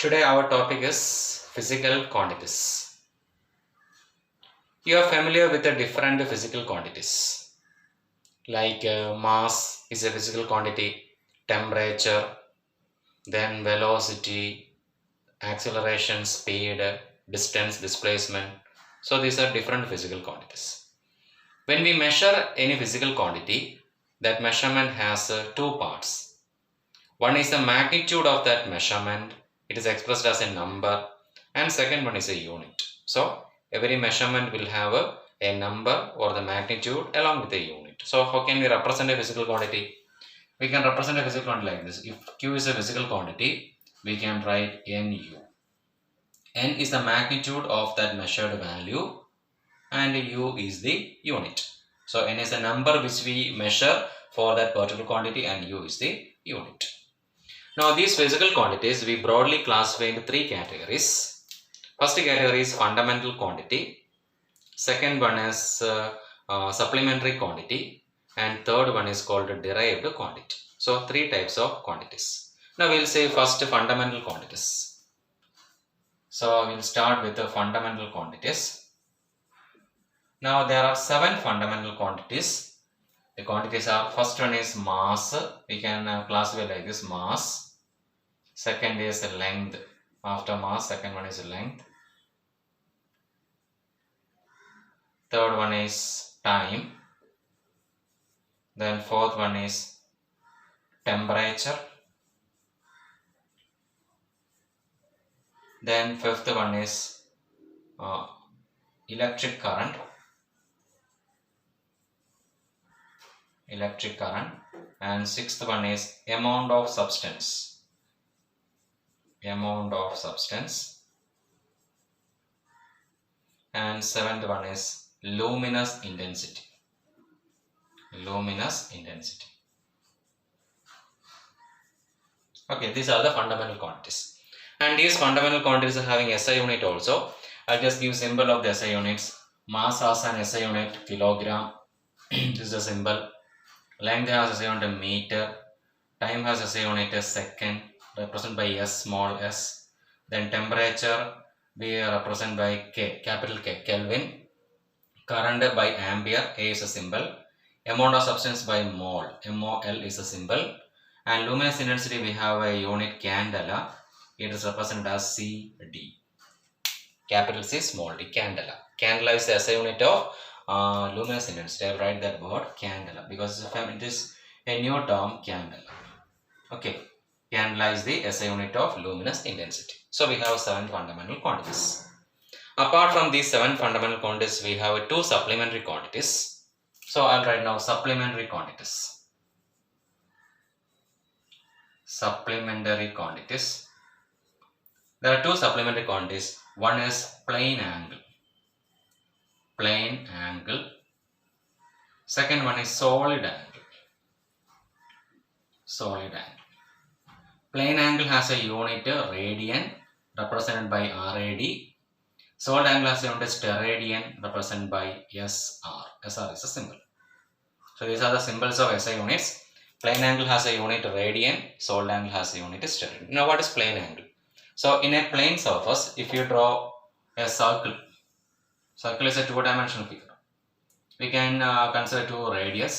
Today our topic is physical quantities. You are familiar with the different physical quantities like mass is a physical quantity, temperature, then velocity, acceleration, speed, distance, displacement. So these are different physical quantities. When we measure any physical quantity, that measurement has two parts. One is the magnitude of that measurement. It is expressed as a number, and second one is a unit. So every measurement will have a number or the magnitude along with a unit. So how can we represent a physical quantity? We can represent a physical quantity like this. If Q is a physical quantity, we can write NU. N is the magnitude of that measured value and U is the unit. So N is the number which we measure for that particular quantity and U is the unit. Now these physical quantities we broadly classify into three categories. First category is fundamental quantity. Second one is supplementary quantity. And third one is called derived quantity. So three types of quantities. Now we'll say first fundamental quantities. So we'll start with the fundamental quantities. Now there are seven fundamental quantities. The quantities are, first one is mass. We can classify like this: mass. Second is length. After mass, second one is length. Third one is time. Then fourth one is temperature. Then fifth one is electric current. And sixth one is amount of substance. And seventh one is luminous intensity. Okay, these are the fundamental quantities. And these fundamental quantities are having SI unit also. I'll just give symbol of the SI units. Mass has an SI unit kilogram. This is a symbol. Length has SI unit meter. Time has SI unit second, represented by S, small s. Then temperature we represent by K, capital K, Kelvin. Current by ampere, A is a symbol. Amount of substance by mole, MOL is a symbol. And luminous intensity we have a unit candela. It is represented as CD. Capital C, small d, candela. Candela is the SI unit of luminous intensity. I write that word candela because it is a new term, candela. Okay, candela is the SI unit of luminous intensity. So we have seven fundamental quantities. Apart from these seven fundamental quantities, we have two supplementary quantities. So I'll write now supplementary quantities. There are two supplementary quantities. One is plane angle. Second one is solid angle. Plane angle has a unit radian represented by RAD. Solid angle has a unit steradian represented by SR. SR is a symbol. So these are the symbols of SI units. Plane angle has a unit radian. Solid angle has a unit steradian. Now what is plane angle? So in a plane surface, if you draw a circle is a two-dimensional figure. We can consider two radial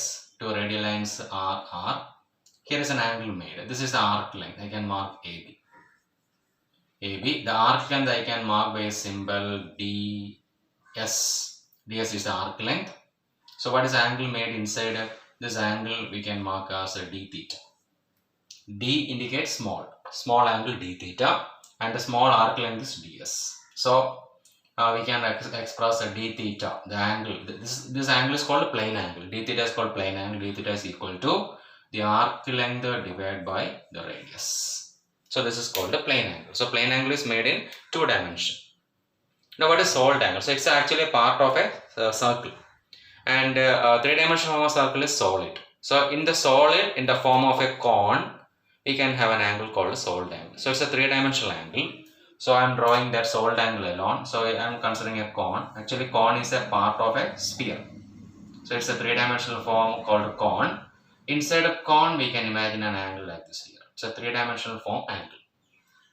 lines are R. Here is an angle made. This is the arc length. I can mark AB. The arc length I can mark by a symbol DS. DS is the arc length. So what is the angle made inside this angle? We can mark as a d theta. D indicates small angle d theta, and the small arc length is ds. So we can express a d theta. The angle, this angle is called plane angle. D theta is called plane angle. D theta is equal to the arc length divided by the radius. So this is called the plane angle. So plane angle is made in two dimensions. Now what is solid angle? So it's actually a part of a circle. And three-dimensional form of circle is solid. So in the solid, in the form of a cone, we can have an angle called a solid angle. So it's a three-dimensional angle. So I'm drawing that solid angle alone. So I'm considering a cone. Actually, cone is a part of a sphere. So it's a three-dimensional form called a cone. Inside a cone, we can imagine an angle like this here. It's a three-dimensional form angle.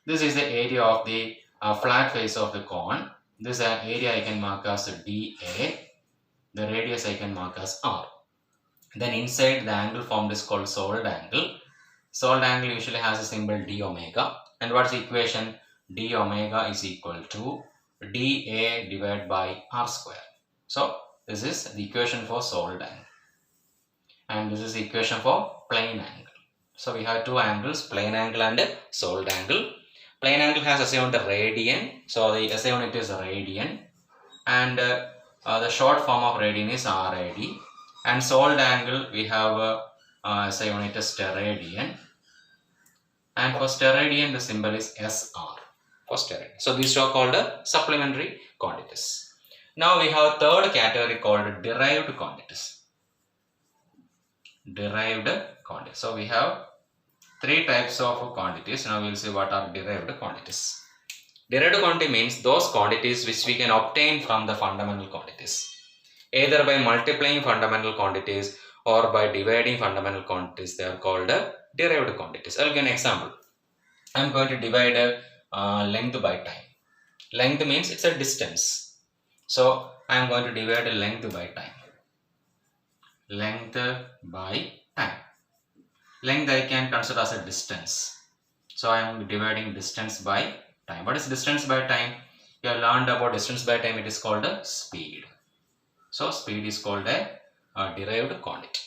This is the area of the flat face of the cone. This area I can mark as dA. The radius I can mark as r. Then inside the angle formed is called solid angle. Solid angle usually has a symbol d omega. And what's the equation? D omega is equal to dA divided by r square. So this is the equation for solid angle. And this is the equation for plane angle. So we have two angles, plane angle and solid angle. Plane angle has SI unit radian. So the SI unit is radian. And the short form of radian is RAD. And solid angle we have SI unit is steradian. And for steradian the symbol is SR for steradian. So these two are called supplementary quantities. Now we have third category called derived quantities. Derived quantities. So we have three types of quantities. Now we will see what are derived quantities. Derived quantity means those quantities which we can obtain from the fundamental quantities, either by multiplying fundamental quantities or by dividing fundamental quantities. They are called derived quantities. I'll give an example. I'm going to divide length by time. Length means it's a distance. So I'm going to divide length by time. Length by time. Length I can consider as a distance. So I am dividing distance by time. What is distance by time? You have learned about distance by time. It is called a speed. So speed is called a derived quantity.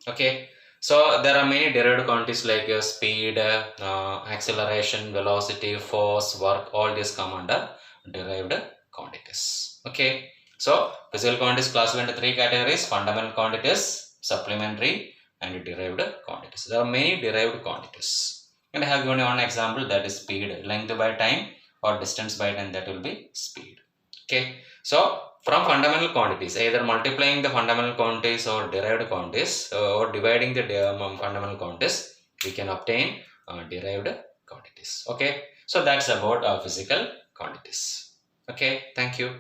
Okay. So there are many derived quantities like speed, acceleration, velocity, force, work. All these come under derived quantities. Okay. So physical quantities classified into three categories: fundamental quantities, supplementary, and derived quantities. There are many derived quantities. And I have given one example, that is speed. Length by time or distance by time, that will be speed. Okay. So from fundamental quantities, either multiplying the fundamental quantities or derived quantities or dividing the fundamental quantities, we can obtain derived quantities. Okay. So that's about physical quantities. Okay. Thank you.